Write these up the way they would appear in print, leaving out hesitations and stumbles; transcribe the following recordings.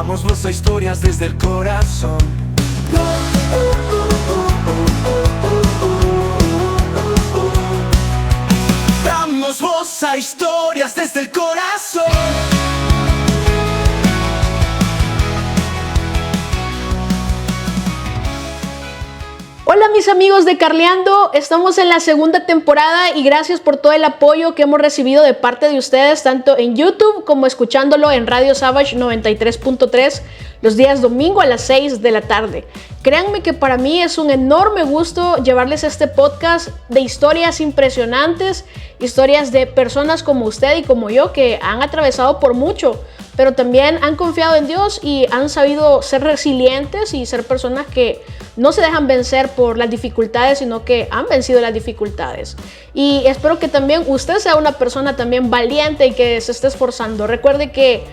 Damos voz a historias desde el corazón. Damos voz a historias desde el corazón. Hola mis amigos de Carleando, estamos en la segunda temporada y gracias por todo el apoyo que hemos recibido de parte de ustedes, tanto en YouTube como escuchándolo en Radio Savage 93.3 los días domingo a las 6 de la tarde. Créanme que para mí es un enorme gusto llevarles este podcast de historias impresionantes, historias de personas como usted y como yo que han atravesado por mucho, pero también han confiado en Dios y han sabido ser resilientes y ser personas que no se dejan vencer por las dificultades, sino que han vencido las dificultades. Y espero que también usted sea una persona también valiente y que se esté esforzando. Recuerde que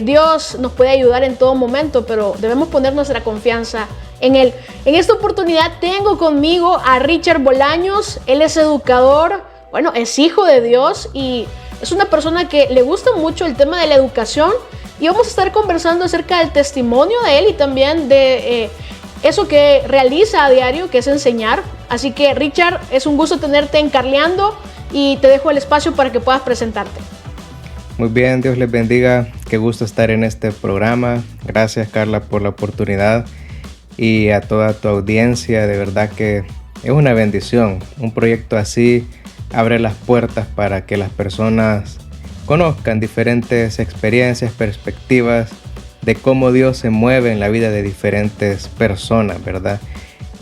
Dios nos puede ayudar en todo momento, pero debemos poner nuestra confianza en Él. En esta oportunidad tengo conmigo a Richard Bolaños. Él es educador, bueno, es hijo de Dios y es una persona que le gusta mucho el tema de la educación. Y vamos a estar conversando acerca del testimonio de él y también de eso que realiza a diario, que es enseñar. Así que Richard, es un gusto tenerte en Carleando y te dejo el espacio para que puedas presentarte. Muy bien, Dios les bendiga. Qué gusto estar en este programa. Gracias, Carla, por la oportunidad y a toda tu audiencia. De verdad que es una bendición. Un proyecto así abre las puertas para que las personas conozcan diferentes experiencias, perspectivas de cómo Dios se mueve en la vida de diferentes personas, ¿verdad?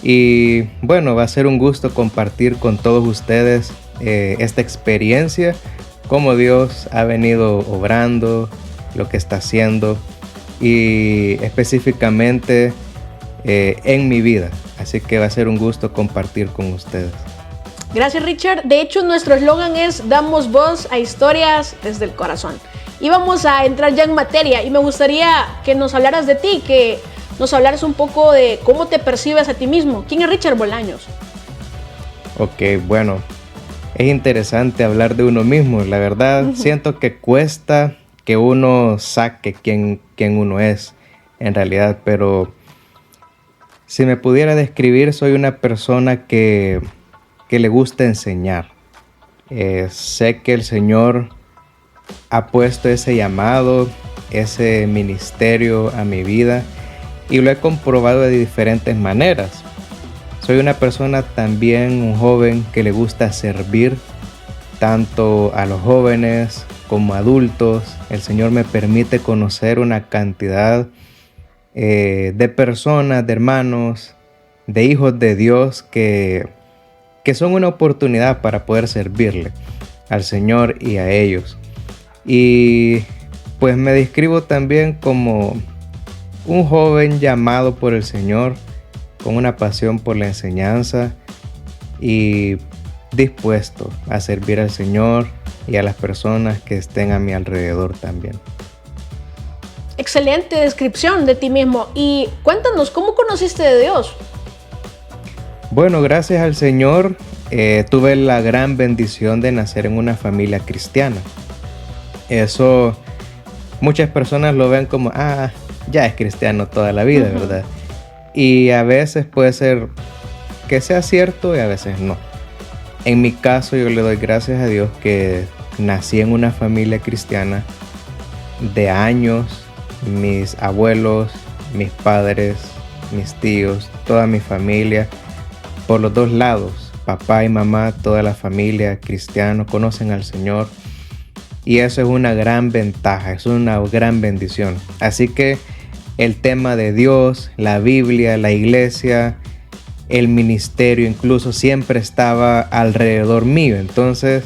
Y bueno, va a ser un gusto compartir con todos ustedes esta experiencia, cómo Dios ha venido obrando, lo que está haciendo y específicamente en mi vida. Así que va a ser un gusto compartir con ustedes. Gracias, Richard. De hecho, nuestro eslogan es Damos voz a historias desde el corazón. Y vamos a entrar ya en materia y me gustaría que nos hablaras de ti, que nos hablaras un poco de cómo te percibes a ti mismo. ¿Quién es Richard Bolaños? Ok, bueno, es interesante hablar de uno mismo. La verdad, siento que cuesta que uno saque quién uno es en realidad, pero si me pudiera describir, soy una persona que le gusta enseñar. Sé que el Señor ha puesto ese llamado, ese ministerio a mi vida y lo he comprobado de diferentes maneras. Soy una persona también, un joven que le gusta servir tanto a los jóvenes como adultos. El Señor me permite conocer una cantidad de personas, de hermanos, de hijos de Dios que son una oportunidad para poder servirle al Señor y a ellos. Y pues me describo también como un joven llamado por el Señor, con una pasión por la enseñanza y dispuesto a servir al Señor y a las personas que estén a mi alrededor también. Excelente descripción de ti mismo. Y cuéntanos, ¿cómo conociste de Dios? Bueno, gracias al Señor tuve la gran bendición de nacer en una familia cristiana. Eso muchas personas lo ven como, ya es cristiano toda la vida, ¿verdad? Y a veces puede ser que sea cierto y a veces no. En mi caso yo le doy gracias a Dios que nací en una familia cristiana de años. Mis abuelos, mis padres, mis tíos, toda mi familia, por los dos lados, papá y mamá, toda la familia cristiana conocen al Señor. Y eso es una gran ventaja, es una gran bendición. Así que el tema de Dios, la Biblia, la iglesia, el ministerio incluso siempre estaba alrededor mío. Entonces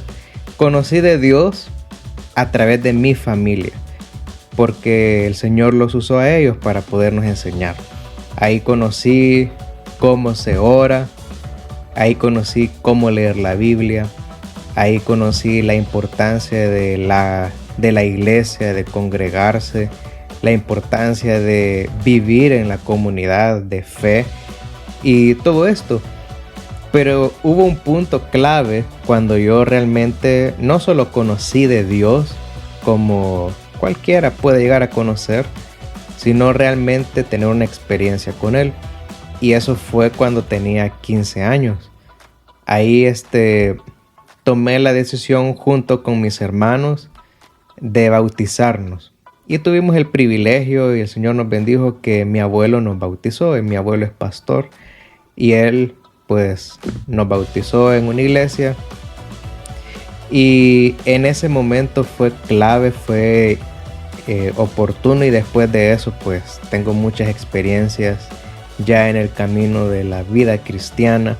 conocí de Dios a través de mi familia, porque el Señor los usó a ellos para podernos enseñar. Ahí conocí cómo se ora, ahí conocí cómo leer la Biblia, ahí conocí la importancia de la iglesia, de congregarse, la importancia de vivir en la comunidad de fe y todo esto. Pero hubo un punto clave cuando yo realmente no solo conocí de Dios como cualquiera puede llegar a conocer, sino realmente tener una experiencia con Él. Y eso fue cuando tenía 15 años. Ahí tomé la decisión junto con mis hermanos de bautizarnos. Y tuvimos el privilegio y el Señor nos bendijo que mi abuelo nos bautizó. Y mi abuelo es pastor y él pues nos bautizó en una iglesia. Y en ese momento fue clave, fue oportuno, y después de eso pues tengo muchas experiencias ya en el camino de la vida cristiana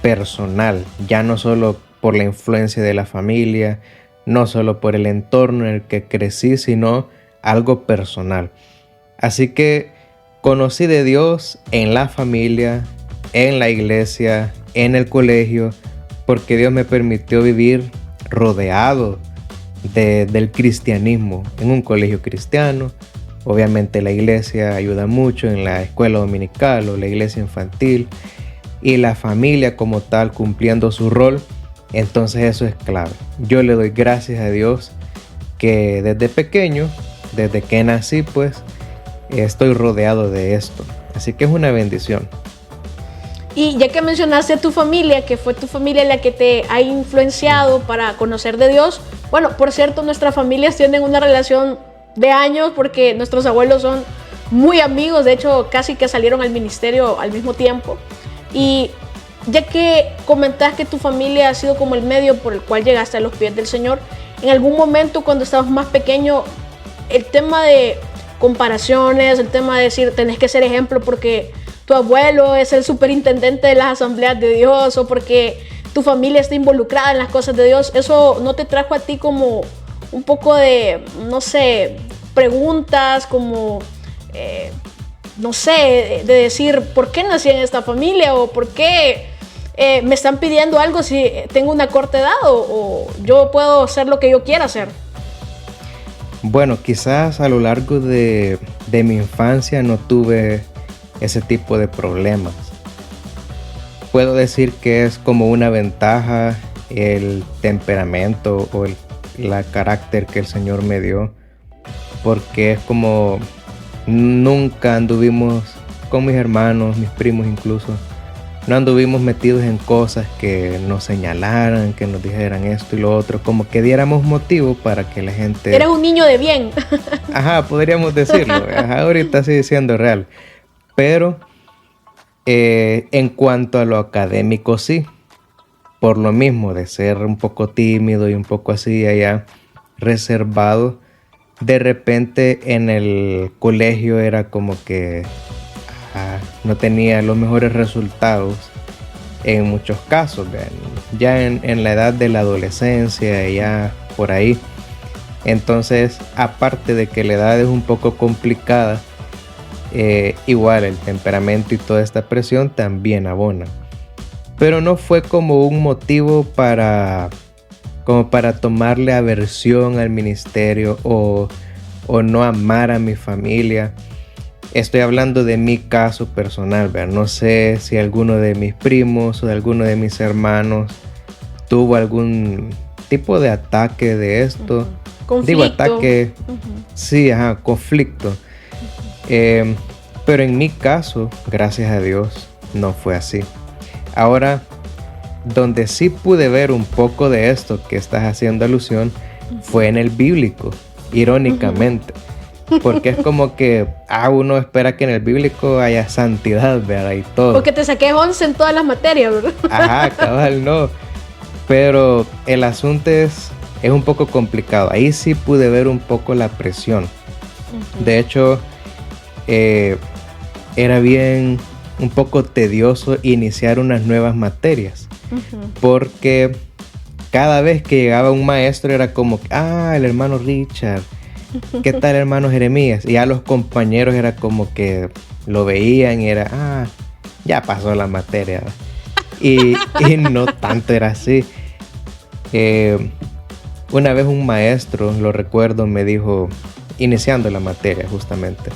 personal, ya no solo por la influencia de la familia, no solo por el entorno en el que crecí, sino algo personal. Así que conocí de Dios en la familia, en la iglesia, en el colegio, porque Dios me permitió vivir rodeado del cristianismo, en un colegio cristiano. Obviamente la iglesia ayuda mucho en la escuela dominical o la iglesia infantil, y la familia como tal cumpliendo su rol. Entonces eso es clave. Yo le doy gracias a Dios que desde pequeño, desde que nací, pues estoy rodeado de esto. Así que es una bendición. Y ya que mencionaste a tu familia, que fue tu familia la que te ha influenciado para conocer de Dios. Bueno, por cierto, nuestras familias tienen una relación de años porque nuestros abuelos son muy amigos. De hecho, casi que salieron al ministerio al mismo tiempo. Y ya que comentas que tu familia ha sido como el medio por el cual llegaste a los pies del Señor, en algún momento cuando estabas más pequeño, el tema de comparaciones, el tema de decir tenés que ser ejemplo porque tu abuelo es el superintendente de las asambleas de Dios o porque tu familia está involucrada en las cosas de Dios, ¿eso no te trajo a ti como un poco de, no sé, preguntas como, no sé, de decir por qué nací en esta familia o por qué me están pidiendo algo si tengo una corta edad o yo puedo hacer lo que yo quiera hacer? Bueno, quizás a lo largo de mi infancia no tuve ese tipo de problemas. Puedo decir que es como una ventaja el temperamento o la carácter que el Señor me dio, porque es como nunca anduvimos con mis hermanos, mis primos incluso, no anduvimos metidos en cosas que nos señalaran, que nos dijeran esto y lo otro, como que diéramos motivo para que la gente... Eres un niño de bien. Ajá, podríamos decirlo. Ajá, ahorita sigue siendo real. Pero en cuanto a lo académico, sí. Por lo mismo de ser un poco tímido y un poco así allá reservado, de repente en el colegio era como que no tenía los mejores resultados en muchos casos. Ya en la edad de la adolescencia, ya por ahí. Entonces, aparte de que la edad es un poco complicada, igual el temperamento y toda esta presión también abona. Pero no fue como un motivo para tomarle aversión al ministerio o no amar a mi familia. Estoy hablando de mi caso personal, ¿verdad? No sé si alguno de mis primos o de alguno de mis hermanos tuvo algún tipo de ataque de esto. Conflicto. Digo ataque, sí, conflicto. Pero en mi caso, gracias a Dios, no fue así. Ahora, donde sí pude ver un poco de esto que estás haciendo alusión, fue en el bíblico, irónicamente. Porque es como que uno espera que en el bíblico haya santidad, ¿verdad? Y todo. Porque te saqué 11 en todas las materias, ¿verdad? Ajá, cabal, no. Pero el asunto es un poco complicado. Ahí sí pude ver un poco la presión. De hecho, era bien un poco tedioso iniciar unas nuevas materias. Porque cada vez que llegaba un maestro era como, el hermano Richard. ¿Qué tal, hermano Jeremías? Y ya los compañeros era como que lo veían y era, ya pasó la materia. Y no tanto era así. Una vez un maestro, lo recuerdo, me dijo, iniciando la materia justamente,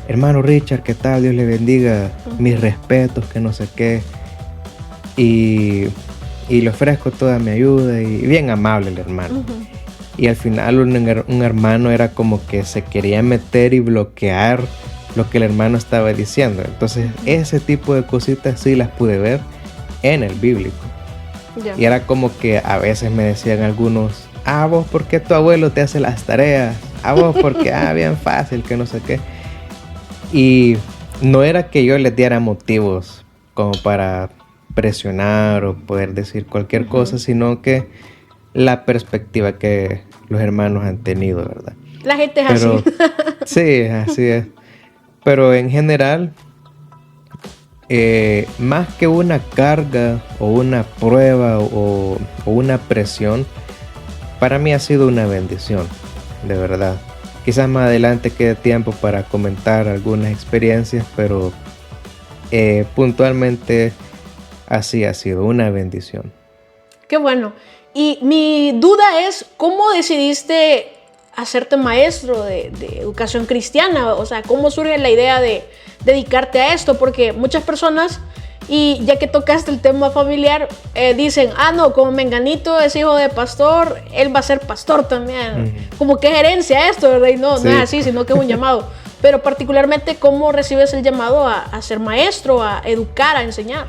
hermano Richard, ¿qué tal? Dios le bendiga, mis respetos, que no sé qué. Y le ofrezco toda mi ayuda, y bien amable el hermano. y al final un hermano era como que se quería meter y bloquear lo que el hermano estaba diciendo. Entonces ese tipo de cositas sí las pude ver en el bíblico. Ya. Y era como que a veces me decían algunos, vos porque tu abuelo te hace las tareas, vos porque bien fácil, que no sé qué. Y no era que yo les diera motivos como para presionar o poder decir cualquier cosa, sino que la perspectiva que los hermanos han tenido, ¿verdad? La gente es así. Sí, así es. Pero en general, más que una carga o una prueba o una presión, para mí ha sido una bendición, de verdad. Quizás más adelante quede tiempo para comentar algunas experiencias, pero puntualmente así ha sido una bendición. Qué bueno. Y mi duda es, ¿cómo decidiste hacerte maestro de educación cristiana? O sea, ¿cómo surge la idea de dedicarte a esto? Porque muchas personas, y ya que tocaste el tema familiar, dicen, no, como Menganito es hijo de pastor, él va a ser pastor también. Como que es herencia esto, ¿verdad? Y no, sí. No es así, sino que es un llamado. Pero particularmente, ¿cómo recibes el llamado a ser maestro, a educar, a enseñar?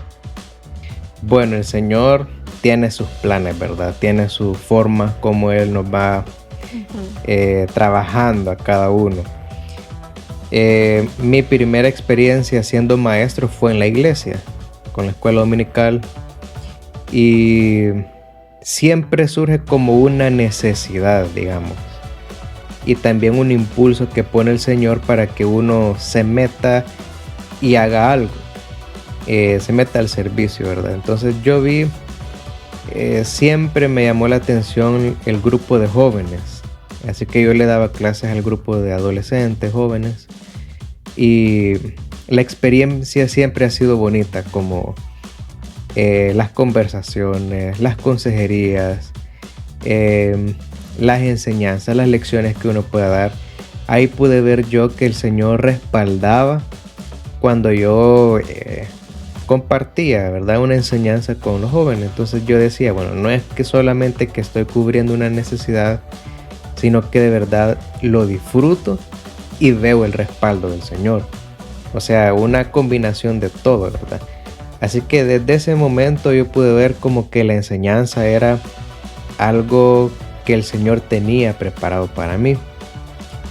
Bueno, el Señor tiene sus planes, ¿verdad? Tiene su forma como Él nos va trabajando a cada uno. Mi primera experiencia siendo maestro fue en la iglesia, con la escuela dominical, y siempre surge como una necesidad, digamos, y también un impulso que pone el Señor para que uno se meta y haga algo, se meta al servicio, ¿verdad? Entonces yo vi, siempre me llamó la atención el grupo de jóvenes, así que yo le daba clases al grupo de adolescentes, jóvenes, y la experiencia siempre ha sido bonita, como las conversaciones, las consejerías, las enseñanzas, las lecciones que uno pueda dar. Ahí pude ver yo que el Señor respaldaba cuando yo compartía, ¿verdad?, una enseñanza con los jóvenes. Entonces yo decía, bueno, no es que solamente que estoy cubriendo una necesidad, sino que de verdad lo disfruto y veo el respaldo del Señor. O sea, una combinación de todo, ¿verdad? Así que desde ese momento yo pude ver como que la enseñanza era algo que el Señor tenía preparado para mí.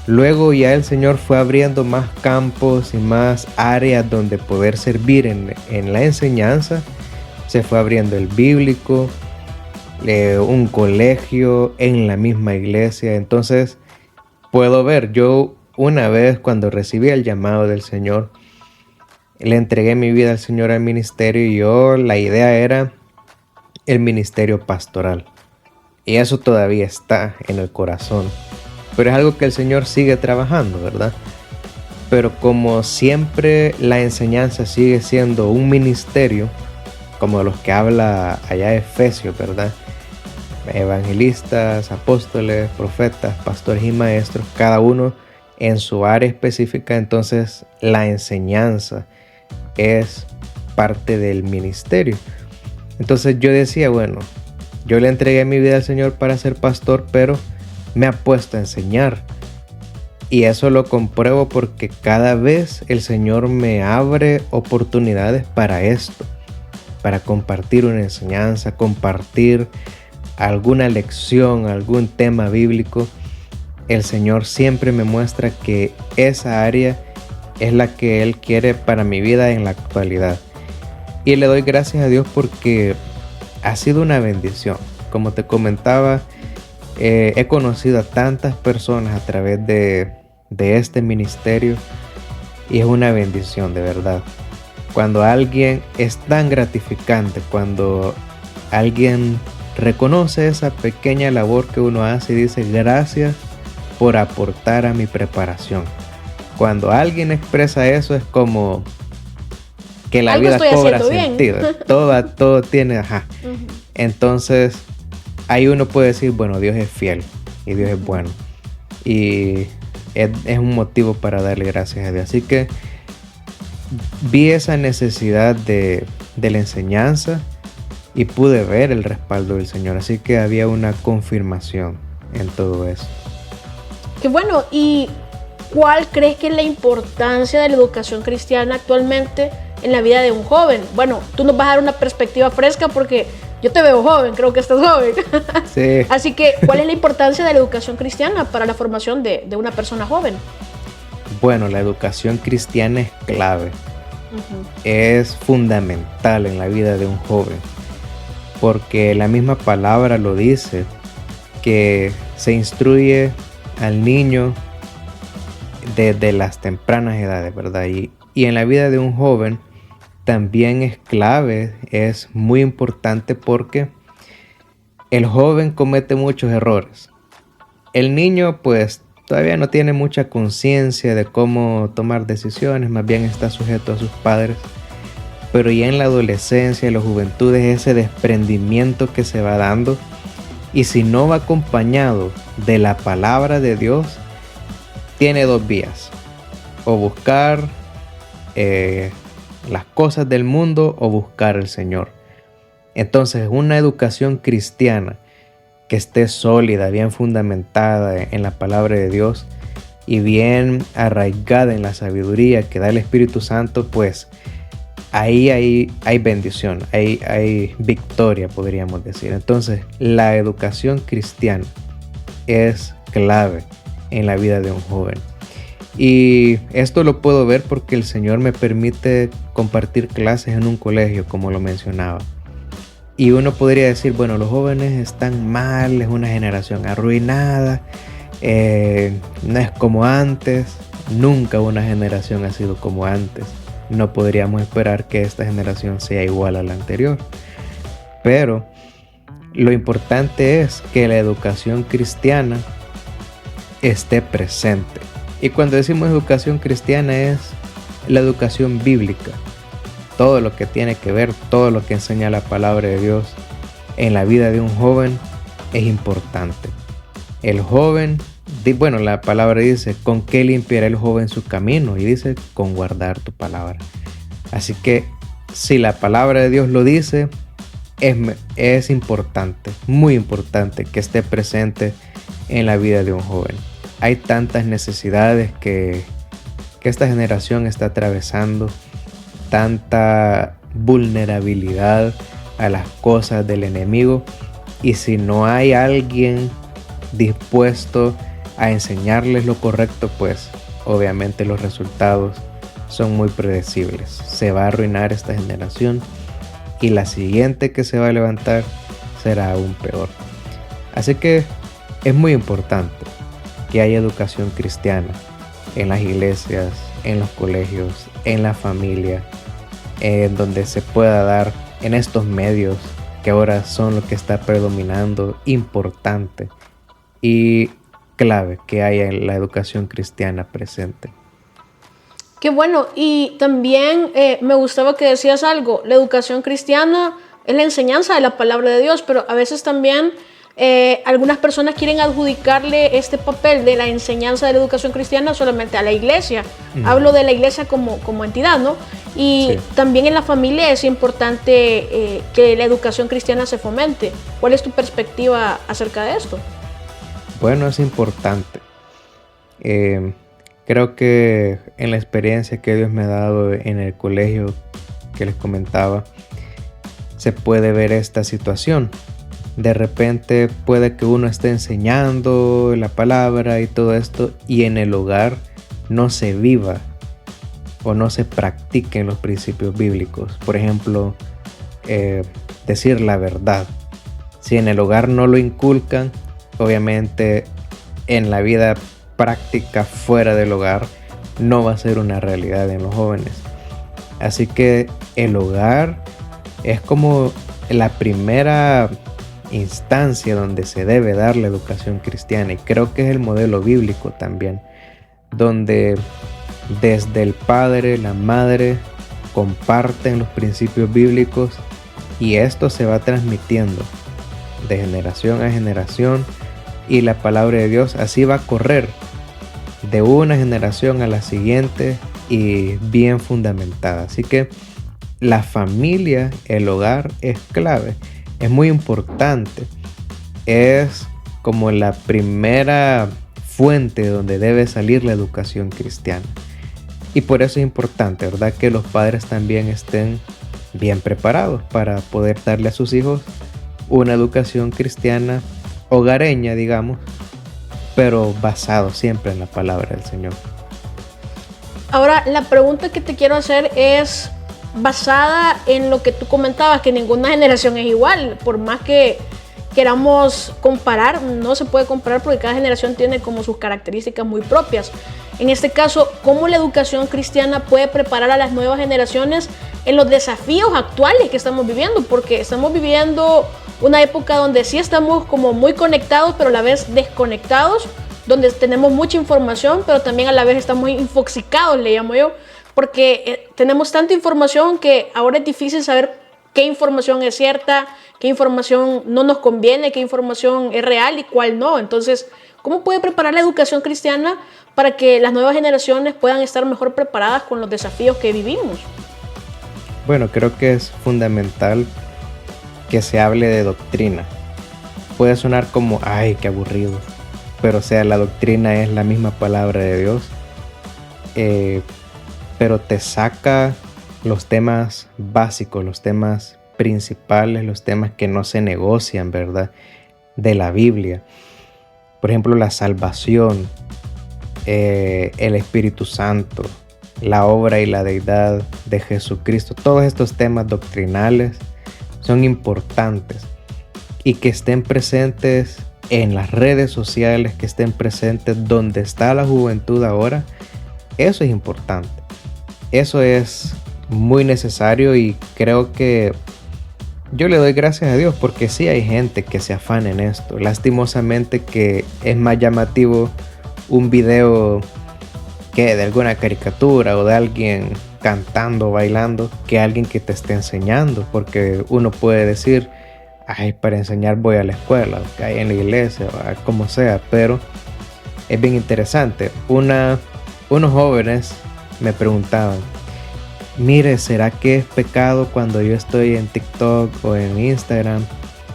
Luego ya el Señor fue abriendo más campos y más áreas donde poder servir en la enseñanza. Se fue abriendo el bíblico, un colegio, en la misma iglesia. Entonces puedo ver, yo una vez cuando recibí el llamado del Señor, le entregué mi vida al Señor al ministerio, y la idea era el ministerio pastoral. Y eso todavía está en el corazón. Pero es algo que el Señor sigue trabajando, ¿verdad? Pero como siempre la enseñanza sigue siendo un ministerio, como los que habla allá Efesios, ¿verdad? Evangelistas, apóstoles, profetas, pastores y maestros, cada uno en su área específica. Entonces la enseñanza es parte del ministerio. Entonces yo decía, bueno, yo le entregué mi vida al Señor para ser pastor, pero me ha puesto a enseñar. Y eso lo compruebo porque cada vez el Señor me abre oportunidades para esto, para compartir una enseñanza, compartir alguna lección, algún tema bíblico. El Señor siempre me muestra que esa área es la que Él quiere para mi vida en la actualidad. Y le doy gracias a Dios porque ha sido una bendición. Como te comentaba, he conocido a tantas personas a través de este ministerio, y es una bendición de verdad. Cuando alguien es tan gratificante, cuando alguien reconoce esa pequeña labor que uno hace y dice gracias por aportar a mi preparación. Cuando alguien expresa eso, es como que la vida cobra sentido. Todo tiene, Entonces ahí uno puede decir, bueno, Dios es fiel y Dios es bueno, y es un motivo para darle gracias a Dios. Así que vi esa necesidad de la enseñanza y pude ver el respaldo del Señor. Así que había una confirmación en todo eso. Qué bueno. ¿Y cuál crees que es la importancia de la educación cristiana actualmente en la vida de un joven? Bueno, tú nos vas a dar una perspectiva fresca porque yo te veo joven, creo que estás joven. Sí. Así que, ¿cuál es la importancia de la educación cristiana para la formación de una persona joven? Bueno, la educación cristiana es clave. Es fundamental en la vida de un joven, porque la misma palabra lo dice, que se instruye al niño desde las tempranas edades, ¿verdad? Y en la vida de un joven también es clave, es muy importante porque el joven comete muchos errores. El niño pues todavía no tiene mucha conciencia de cómo tomar decisiones, más bien está sujeto a sus padres. Pero ya en la adolescencia y la juventud es ese desprendimiento que se va dando. Y si no va acompañado de la palabra de Dios, tiene dos vías. O buscar las cosas del mundo o buscar al Señor. Entonces, una educación cristiana que esté sólida, bien fundamentada en la palabra de Dios y bien arraigada en la sabiduría que da el Espíritu Santo, pues ahí hay bendición, hay victoria, podríamos decir. Entonces, la educación cristiana es clave en la vida de un joven. Y esto lo puedo ver porque el Señor me permite compartir clases en un colegio, como lo mencionaba. Y uno podría decir, bueno, los jóvenes están mal, es una generación arruinada, no es como antes. Nunca una generación ha sido como antes. No podríamos esperar que esta generación sea igual a la anterior. Pero lo importante es que la educación cristiana esté presente. Y cuando decimos educación cristiana es la educación bíblica. Todo lo que tiene que ver, todo lo que enseña la palabra de Dios en la vida de un joven es importante. El joven, bueno, la palabra dice, ¿con qué limpiará el joven su camino? Y dice, con guardar tu palabra. Así que si la palabra de Dios lo dice, es importante, muy importante que esté presente en la vida de un joven. Hay tantas necesidades que esta generación está atravesando, tanta vulnerabilidad a las cosas del enemigo, y si no hay alguien dispuesto a enseñarles lo correcto, pues obviamente los resultados son muy predecibles. Se va a arruinar esta generación y la siguiente que se va a levantar será aún peor. Así que es muy importante que haya educación cristiana en las iglesias, en los colegios, en la familia, en donde se pueda dar en estos medios que ahora son lo que está predominando, importante y clave que haya la educación cristiana presente. Qué bueno. Y también me gustaba que decías algo, la educación cristiana es la enseñanza de la palabra de Dios, pero a veces también algunas personas quieren adjudicarle este papel de la enseñanza de la educación cristiana solamente a la iglesia. Hablo de la iglesia como entidad, ¿no? Y sí, también en la familia es importante que la educación cristiana se fomente. ¿Cuál es tu perspectiva acerca de esto? Bueno, es importante. Creo que en la experiencia que Dios me ha dado en el colegio que les comentaba, se puede ver esta situación. De repente puede que uno esté enseñando la palabra y todo esto, y en el hogar no se viva o no se practiquen los principios bíblicos. Por ejemplo, decir la verdad. Si en el hogar no lo inculcan, obviamente en la vida práctica fuera del hogar no va a ser una realidad en los jóvenes. Así que el hogar es como la primera instancia donde se debe dar la educación cristiana, y creo que es el modelo bíblico también, donde desde el padre, la madre comparten los principios bíblicos, y esto se va transmitiendo de generación a generación, y la palabra de Dios así va a correr de una generación a la siguiente y bien fundamentada. Así que la familia, el hogar es clave. Es muy importante. Es como la primera fuente donde debe salir la educación cristiana. Y por eso es importante, ¿verdad?, que los padres también estén bien preparados para poder darle a sus hijos una educación cristiana hogareña, digamos, pero basado siempre en la palabra del Señor. Ahora, la pregunta que te quiero hacer es basada en lo que tú comentabas, que ninguna generación es igual. Por más que queramos comparar, no se puede comparar porque cada generación tiene como sus características muy propias. En este caso, ¿cómo la educación cristiana puede preparar a las nuevas generaciones en los desafíos actuales que estamos viviendo? Porque estamos viviendo una época donde sí estamos como muy conectados, pero a la vez desconectados, donde tenemos mucha información, pero también a la vez estamos infoxicados, le llamo yo, porque tenemos tanta información que ahora es difícil saber qué información es cierta, qué información no nos conviene, qué información es real y cuál no. Entonces, ¿cómo puede preparar la educación cristiana para que las nuevas generaciones puedan estar mejor preparadas con los desafíos que vivimos? Bueno, creo que es fundamental que se hable de doctrina. Puede sonar como, ay, qué aburrido, pero o sea, la doctrina es la misma palabra de Dios, pero te saca los temas básicos, los temas principales, los temas que no se negocian, ¿verdad?, de la Biblia. Por ejemplo, la salvación, el Espíritu Santo, la obra y la deidad de Jesucristo. Todos estos temas doctrinales son importantes, y que estén presentes en las redes sociales, que estén presentes donde está la juventud ahora. Eso es importante, eso es muy necesario, y creo que yo le doy gracias a Dios porque sí hay gente que se afana en esto. Lastimosamente que es más llamativo un video que de alguna caricatura o de alguien cantando, bailando, que alguien que te esté enseñando, porque uno puede decir, ay, para enseñar voy a la escuela, o que hay en la iglesia, o como sea, pero es bien interesante. Unos jóvenes me preguntaban, mire, ¿será que es pecado cuando yo estoy en TikTok o en Instagram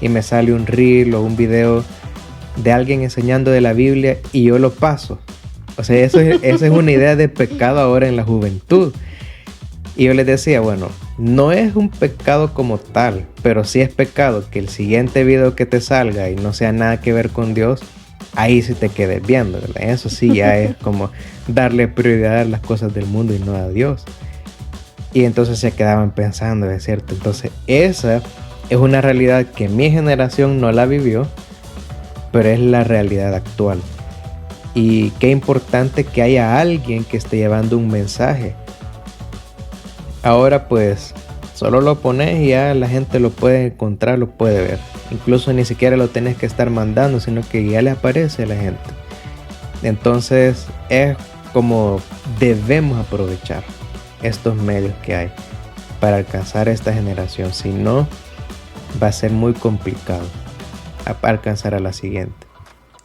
y me sale un reel o un video de alguien enseñando de la Biblia y yo lo paso? O sea, esa es una idea de pecado ahora en la juventud. Y yo les decía, bueno, no es un pecado como tal, pero sí es pecado que el siguiente video que te salga y no sea nada que ver con Dios, ahí sí te quedes viendo, ¿verdad? Eso sí ya es como darle prioridad a las cosas del mundo y no a Dios. Y entonces se quedaban pensando, es cierto. Entonces esa es una realidad que mi generación no la vivió, pero es la realidad actual. Y qué importante que haya alguien que esté llevando un mensaje. Ahora pues solo lo pones y ya la gente lo puede encontrar, lo puede ver. Incluso ni siquiera lo tenés que estar mandando, sino que ya le aparece a la gente. Entonces es como debemos aprovechar estos medios que hay para alcanzar a esta generación. Si no, va a ser muy complicado alcanzar a la siguiente.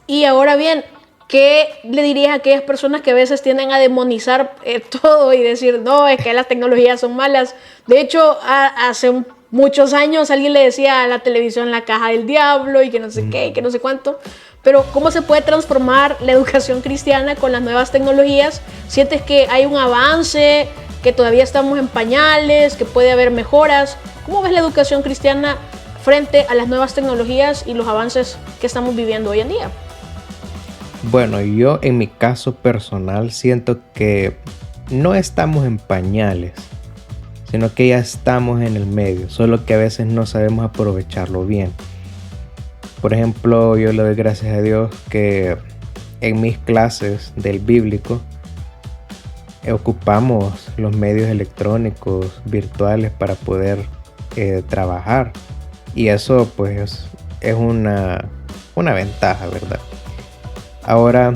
Y ahora bien, ¿qué le dirías a aquellas personas que a veces tienden a demonizar todo y decir, no, es que las tecnologías son malas? De hecho, hace muchos años alguien le decía a la televisión la caja del diablo y que no sé qué, y que no sé cuánto. Pero ¿cómo se puede transformar la educación cristiana con las nuevas tecnologías? ¿Sientes que hay un avance, que todavía estamos en pañales, que puede haber mejoras? ¿Cómo ves la educación cristiana frente a las nuevas tecnologías y los avances que estamos viviendo hoy en día? Bueno, yo en mi caso personal siento que no estamos en pañales, sino que ya estamos en el medio, solo que a veces no sabemos aprovecharlo bien. Por ejemplo, yo le doy gracias a Dios que en mis clases del bíblico ocupamos los medios electrónicos virtuales para poder trabajar, y eso pues es una ventaja, ¿verdad? Ahora,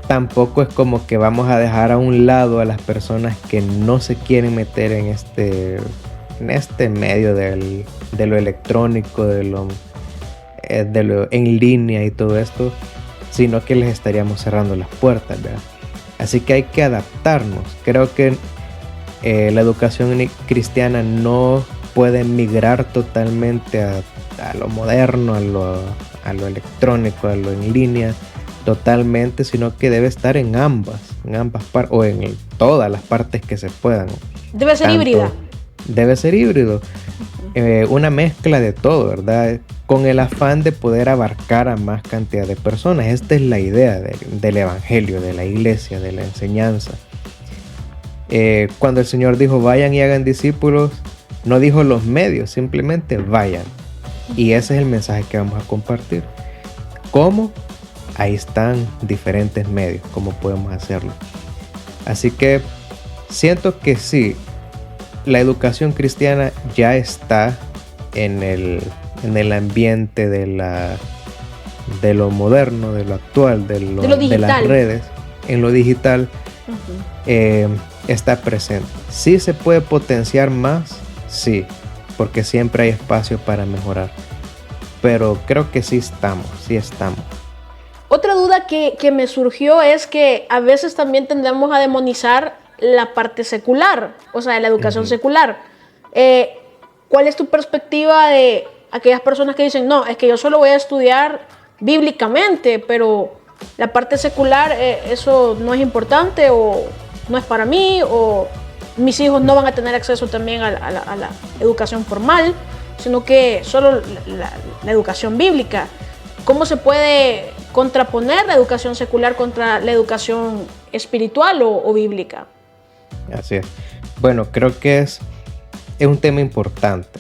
tampoco es como que vamos a dejar a un lado a las personas que no se quieren meter en este medio de lo electrónico, de lo en línea y todo esto, sino que les estaríamos cerrando las puertas, ¿verdad? Así que hay que adaptarnos. Creo que la educación cristiana no puede migrar totalmente a lo moderno, a lo electrónico, a lo en línea totalmente, sino que debe estar en ambas partes, o en todas las partes que se puedan. Debe ser híbrida. Debe ser híbrido. Una mezcla de todo, ¿verdad? Con el afán de poder abarcar a más cantidad de personas. Esta es la idea del evangelio, de la iglesia, de la enseñanza. Cuando el Señor dijo vayan y hagan discípulos, no dijo los medios, simplemente vayan. Y ese es el mensaje que vamos a compartir. ¿Cómo? Ahí están diferentes medios, cómo podemos hacerlo. Así que siento que sí, la educación cristiana ya está en el ambiente de lo moderno, de lo actual, de las redes, en lo digital. Está presente. ¿Sí se puede potenciar más? Sí, porque siempre hay espacio para mejorar. Pero creo que sí estamos. Otra duda que me surgió es que a veces también tendemos a demonizar la parte secular, o sea, de la educación secular. ¿Cuál es tu perspectiva de aquellas personas que dicen, no, es que yo solo voy a estudiar bíblicamente, pero la parte secular, eso no es importante o no es para mí, o mis hijos no van a tener acceso también a la educación formal, sino que solo la educación bíblica? ¿Cómo se puede contraponer la educación secular contra la educación espiritual o bíblica? Así es. Bueno, creo que es un tema importante.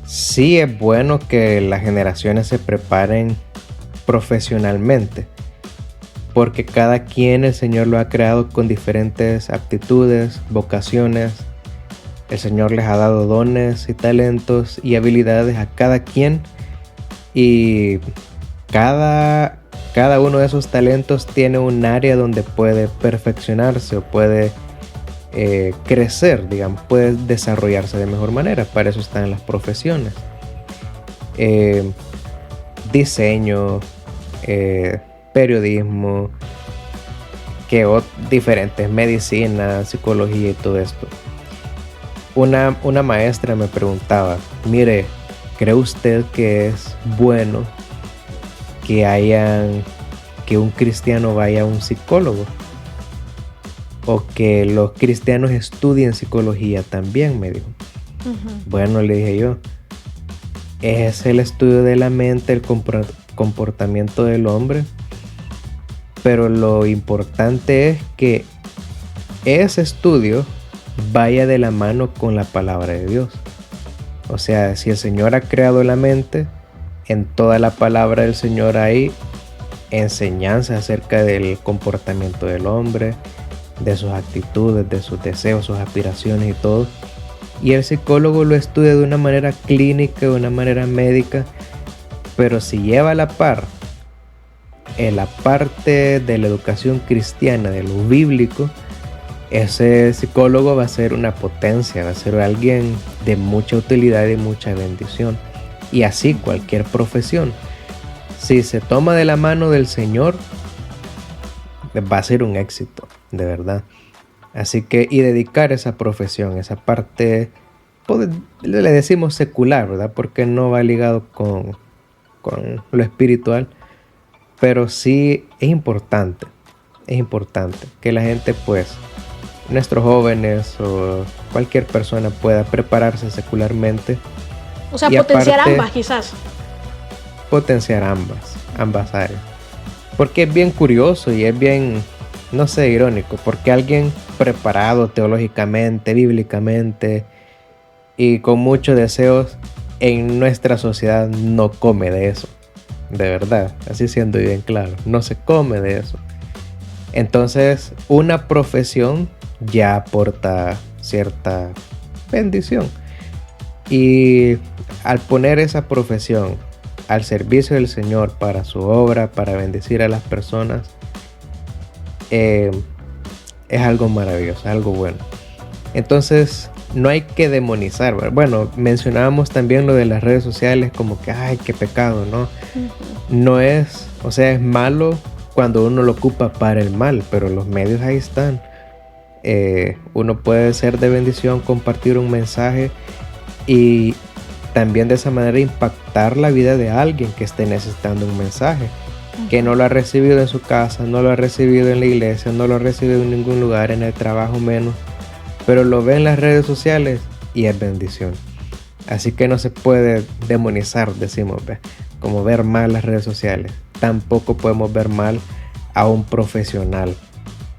Sí es bueno que las generaciones se preparen profesionalmente, porque cada quien el Señor lo ha creado con diferentes aptitudes, vocaciones. El Señor les ha dado dones y talentos y habilidades a cada quien, y cada uno de esos talentos tiene un área donde puede perfeccionarse o puede crecer, digamos, puede desarrollarse de mejor manera. Para eso están las profesiones. Diseño, periodismo, diferentes, medicina, psicología y todo esto. Una maestra me preguntaba, mire, ¿cree usted que es bueno que un cristiano vaya a un psicólogo? O que los cristianos estudien psicología también, me dijo. Bueno, le dije yo, es el estudio de la mente, el comportamiento del hombre, pero lo importante es que ese estudio vaya de la mano con la palabra de Dios. O sea, si el Señor ha creado la mente, en toda la palabra del Señor hay enseñanza acerca del comportamiento del hombre, de sus actitudes, de sus deseos, sus aspiraciones y todo. Y el psicólogo lo estudia de una manera clínica, de una manera médica, pero si lleva a la par en la parte de la educación cristiana, de lo bíblico, ese psicólogo va a ser una potencia, va a ser alguien de mucha utilidad y mucha bendición. Y así cualquier profesión, si se toma de la mano del Señor, va a ser un éxito, de verdad. Así que, y dedicar esa profesión, esa parte, le decimos secular, ¿verdad? Porque no va ligado con lo espiritual, pero sí es importante que la gente, pues, nuestros jóvenes o cualquier persona pueda prepararse secularmente. O sea, potenciar ambas, quizás. Potenciar ambas áreas. Porque es bien curioso y es bien, no sé, irónico, porque alguien preparado teológicamente, bíblicamente y con muchos deseos en nuestra sociedad no come de eso. De verdad, así siendo bien claro, no se come de eso. Entonces, una profesión ya aporta cierta bendición. Y al poner esa profesión al servicio del Señor para su obra, para bendecir a las personas, es algo maravilloso, algo bueno. Entonces, no hay que demonizar, ¿verdad? Bueno, mencionábamos también lo de las redes sociales, como que, ay, qué pecado, ¿no? No es, o sea, es malo cuando uno lo ocupa para el mal, pero los medios ahí están. Uno puede ser de bendición, compartir un mensaje y también de esa manera impactar la vida de alguien que esté necesitando un mensaje, que no lo ha recibido en su casa, no lo ha recibido en la iglesia, no lo ha recibido en ningún lugar, en el trabajo menos, pero lo ve en las redes sociales y es bendición. Así que no se puede demonizar, decimos, como ver mal las redes sociales. Tampoco podemos ver mal a un profesional.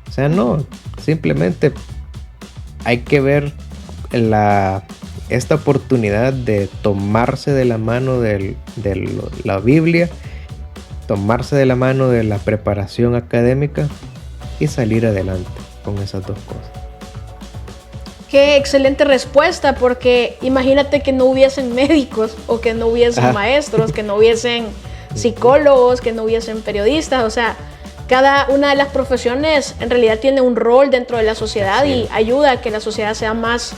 O sea, no, simplemente hay que ver esta oportunidad de tomarse de la mano de la Biblia, tomarse de la mano de la preparación académica y salir adelante con esas dos cosas. Qué excelente respuesta, porque imagínate que no hubiesen médicos o que no hubiesen maestros, que no hubiesen psicólogos, que no hubiesen periodistas. O sea, cada una de las profesiones en realidad tiene un rol dentro de la sociedad y ayuda a que la sociedad sea más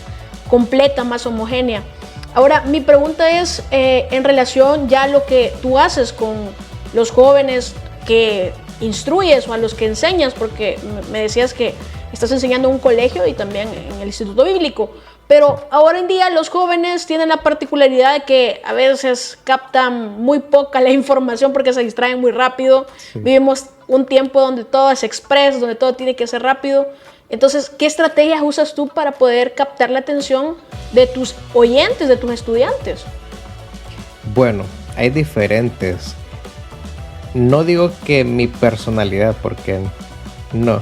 completa, más homogénea. Ahora, mi pregunta es en relación ya a lo que tú haces con los jóvenes que instruyes o a los que enseñas, porque me decías que estás enseñando en un colegio y también en el Instituto Bíblico, pero ahora en día los jóvenes tienen la particularidad de que a veces captan muy poca la información porque se distraen muy rápido. Vivimos un tiempo donde todo es express, donde todo tiene que ser rápido. Entonces, ¿qué estrategias usas tú para poder captar la atención de tus oyentes, de tus estudiantes? Bueno, hay diferentes. No digo que mi personalidad, porque no,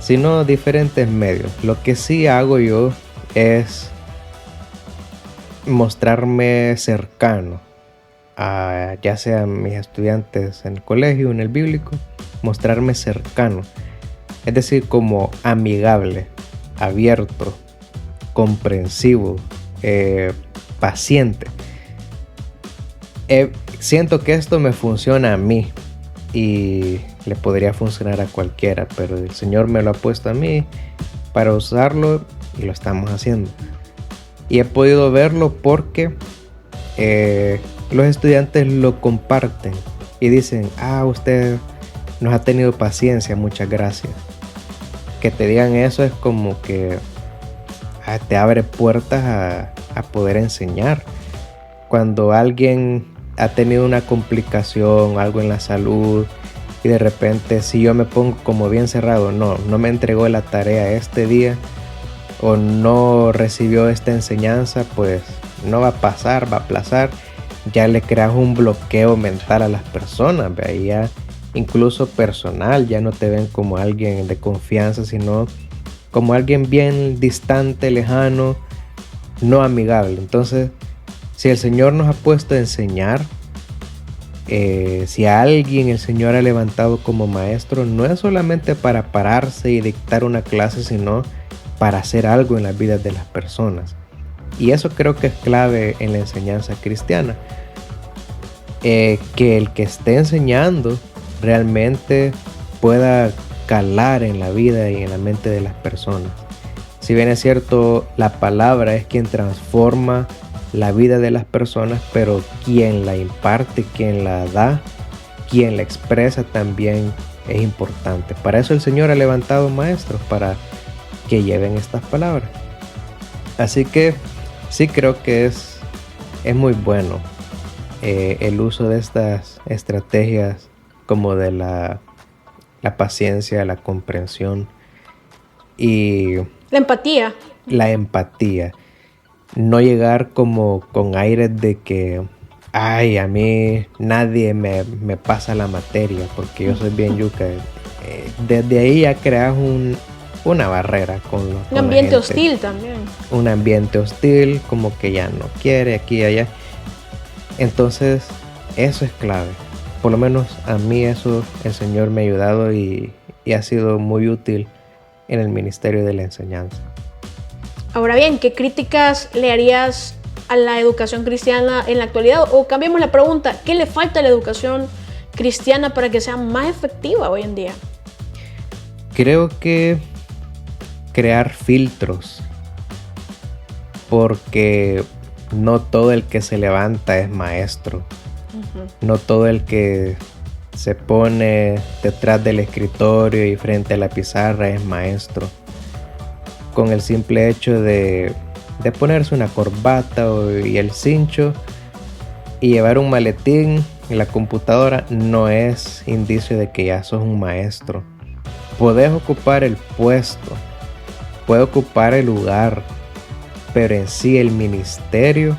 sino diferentes medios. Lo que sí hago yo es mostrarme cercano a ya sea mis estudiantes en el colegio, en el bíblico, mostrarme cercano. Es decir, como amigable, abierto, comprensivo, paciente. Siento que esto me funciona a mí y le podría funcionar a cualquiera, pero el Señor me lo ha puesto a mí para usarlo y lo estamos haciendo. Y he podido verlo porque los estudiantes lo comparten y dicen: usted nos ha tenido paciencia, muchas gracias. Que te digan eso es como que te abre puertas a poder enseñar. Cuando alguien ha tenido una complicación, algo en la salud, y de repente si yo me pongo como bien cerrado, no me entregó la tarea este día o no recibió esta enseñanza, pues no va a pasar, va a aplazar. Ya le creas un bloqueo mental a las personas, y ya incluso personal, ya no te ven como alguien de confianza, sino como alguien bien distante, lejano, no amigable. Entonces, si el Señor nos ha puesto a enseñar, si a alguien el Señor ha levantado como maestro, no es solamente para pararse y dictar una clase, sino para hacer algo en las vidas de las personas. Y eso creo que es clave en la enseñanza cristiana. Que el que esté enseñando realmente pueda calar en la vida y en la mente de las personas. Si bien es cierto, la palabra es quien transforma la vida de las personas, pero quien la imparte, quien la da, quien la expresa también es importante. Para eso el Señor ha levantado maestros, para que lleven estas palabras. Así que sí creo que es muy bueno el uso de estas estrategias como de la paciencia, la comprensión y la empatía. La empatía. No llegar como con aires de que a mí nadie me pasa la materia porque yo soy bien yuca. Desde ahí ya creas una barrera con un ambiente hostil también. Un ambiente hostil, como que ya no quiere aquí y allá. Entonces, eso es clave. Por lo menos a mí eso el Señor me ha ayudado y ha sido muy útil en el ministerio de la enseñanza. Ahora bien, ¿qué críticas le harías a la educación cristiana en la actualidad? O cambiemos la pregunta, ¿qué le falta a la educación cristiana para que sea más efectiva hoy en día? Creo que crear filtros, porque no todo el que se levanta es maestro. No todo el que se pone detrás del escritorio y frente a la pizarra es maestro. Con el simple hecho de de ponerse una corbata y el cincho y llevar un maletín en la computadora no es indicio de que ya sos un maestro. Podés ocupar el puesto, puedes ocupar el lugar, pero en sí el ministerio,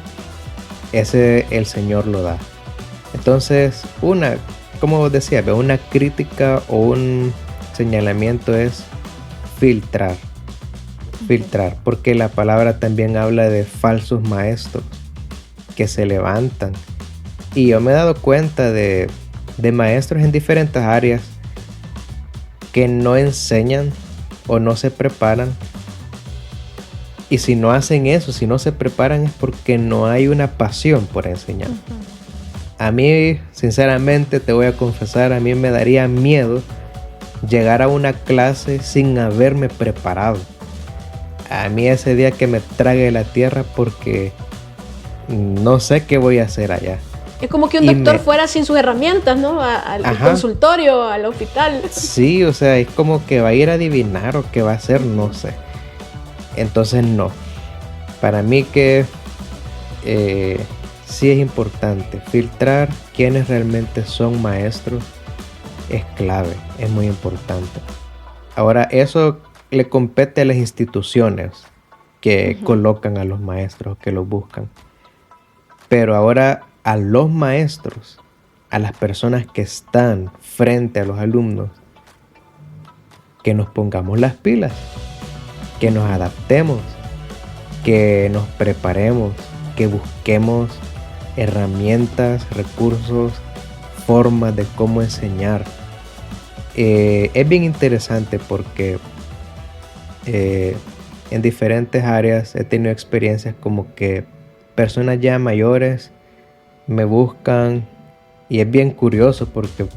ese el Señor lo da. Entonces, como vos decías, una crítica o un señalamiento es filtrar, porque la palabra también habla de falsos maestros que se levantan. Y yo me he dado cuenta de maestros en diferentes áreas que no enseñan o no se preparan. Y si no hacen eso, si no se preparan, es porque no hay una pasión por enseñar. A mí, sinceramente, te voy a confesar, a mí me daría miedo llegar a una clase sin haberme preparado. A mí ese día que me trague la tierra porque no sé qué voy a hacer allá. Es como que un doctor fuera sin sus herramientas, ¿no? Al consultorio, al hospital. Sí, o sea, es como que va a ir a adivinar o qué va a hacer, no sé. Entonces no. Para mí que sí es importante filtrar quiénes realmente son maestros. Es clave, es muy importante. Ahora, eso le compete a las instituciones que colocan a los maestros, que los buscan. Pero ahora a los maestros, a las personas que están frente a los alumnos, que nos pongamos las pilas, que nos adaptemos, que nos preparemos, que busquemos herramientas, recursos, formas de cómo enseñar. Es bien interesante porque en diferentes áreas he tenido experiencias como que personas ya mayores me buscan y es bien curioso porque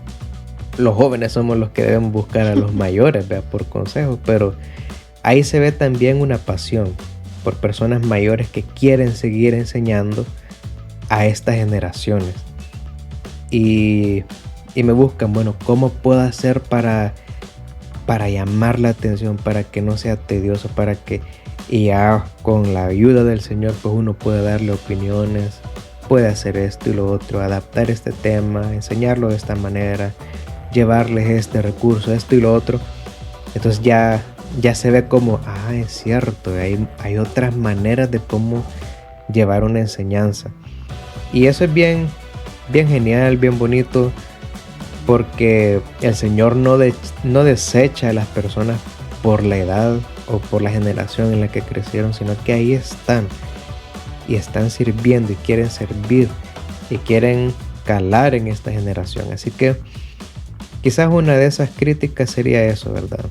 los jóvenes somos los que debemos buscar a los mayores, ¿verdad? Por consejos, pero ahí se ve también una pasión por personas mayores que quieren seguir enseñando a estas generaciones y me buscan, bueno, ¿cómo puedo hacer para llamar la atención, para que no sea tedioso, y ya con la ayuda del Señor pues uno puede darle opiniones, puede hacer esto y lo otro, adaptar este tema, enseñarlo de esta manera, llevarles este recurso, esto y lo otro. Entonces ya se ve como, es cierto, hay otras maneras de cómo llevar una enseñanza. Y eso es bien genial, bien bonito, porque el Señor no desecha a las personas por la edad o por la generación en la que crecieron, sino que ahí están y están sirviendo y quieren servir y quieren calar en esta generación. Así que quizás una de esas críticas sería eso, ¿verdad?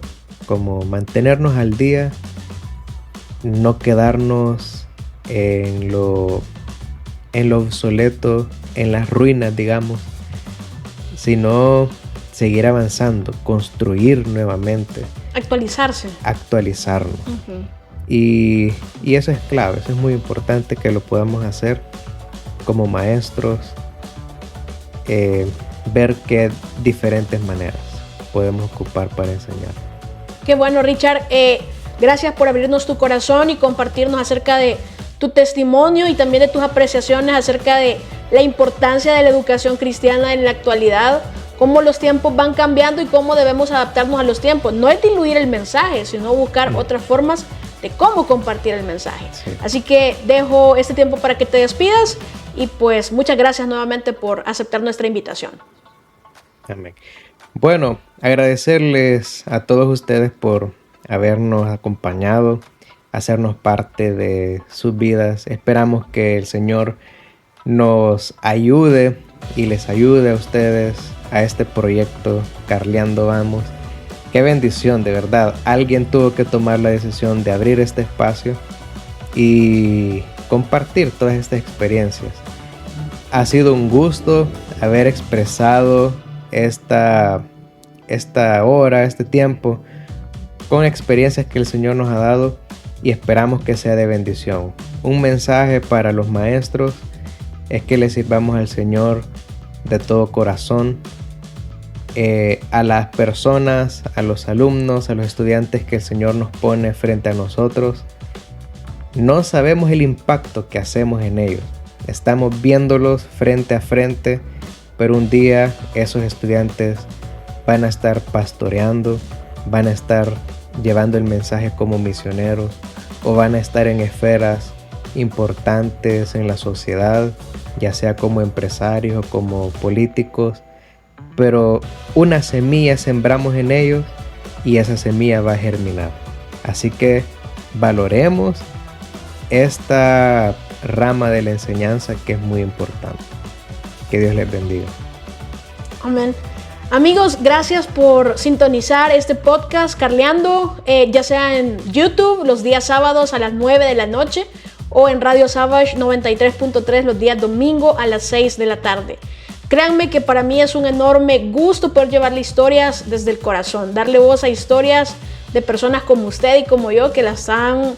Como mantenernos al día, no quedarnos en lo obsoleto, en las ruinas, digamos, sino seguir avanzando, construir nuevamente. Actualizarnos. Y eso es clave, eso es muy importante que lo podamos hacer como maestros, ver qué diferentes maneras podemos ocupar para enseñar. Qué bueno, Richard. Gracias por abrirnos tu corazón y compartirnos acerca de tu testimonio y también de tus apreciaciones acerca de la importancia de la educación cristiana en la actualidad, cómo los tiempos van cambiando y cómo debemos adaptarnos a los tiempos. No es diluir el mensaje, sino buscar otras formas de cómo compartir el mensaje. Sí. Así que dejo este tiempo para que te despidas y pues muchas gracias nuevamente por aceptar nuestra invitación. Amén. Bueno, agradecerles a todos ustedes por habernos acompañado, hacernos parte de sus vidas. Esperamos que el Señor nos ayude y les ayude a ustedes a este proyecto Carleando Vamos. Qué bendición, de verdad. Alguien tuvo que tomar la decisión de abrir este espacio y compartir todas estas experiencias. Ha sido un gusto haber expresado esta hora, este tiempo, con experiencias que el Señor nos ha dado y esperamos que sea de bendición. Un mensaje para los maestros es que le sirvamos al Señor de todo corazón. A las personas, a los alumnos, a los estudiantes que el Señor nos pone frente a nosotros, no sabemos el impacto que hacemos en ellos. Estamos viéndolos frente a frente, pero un día esos estudiantes van a estar pastoreando, van a estar llevando el mensaje como misioneros o van a estar en esferas importantes en la sociedad, ya sea como empresarios o como políticos, pero una semilla sembramos en ellos y esa semilla va a germinar. Así que valoremos esta rama de la enseñanza que es muy importante. Que Dios les bendiga. Amén. Amigos, gracias por sintonizar este podcast Carleando, ya sea en YouTube los días sábados a las 9 de la noche o en Radio Savage 93.3 los días domingo a las 6 de la tarde. Créanme que para mí es un enorme gusto poder llevarle historias desde el corazón, darle voz a historias de personas como usted y como yo que la están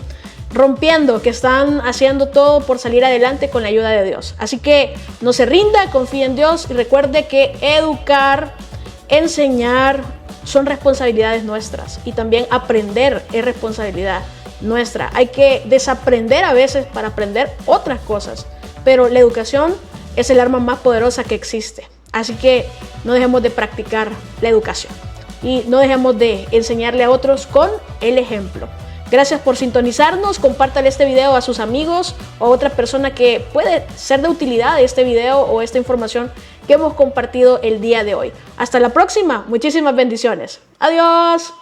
rompiendo, que están haciendo todo por salir adelante con la ayuda de Dios. Así que no se rinda, confíe en Dios y recuerde que educar, enseñar son responsabilidades nuestras y también aprender es responsabilidad nuestra. Hay que desaprender a veces para aprender otras cosas, pero la educación es el arma más poderosa que existe. Así que no dejemos de practicar la educación y no dejemos de enseñarle a otros con el ejemplo. Gracias por sintonizarnos, compártale este video a sus amigos o a otra persona que puede ser de utilidad este video o esta información que hemos compartido el día de hoy. Hasta la próxima, muchísimas bendiciones. Adiós.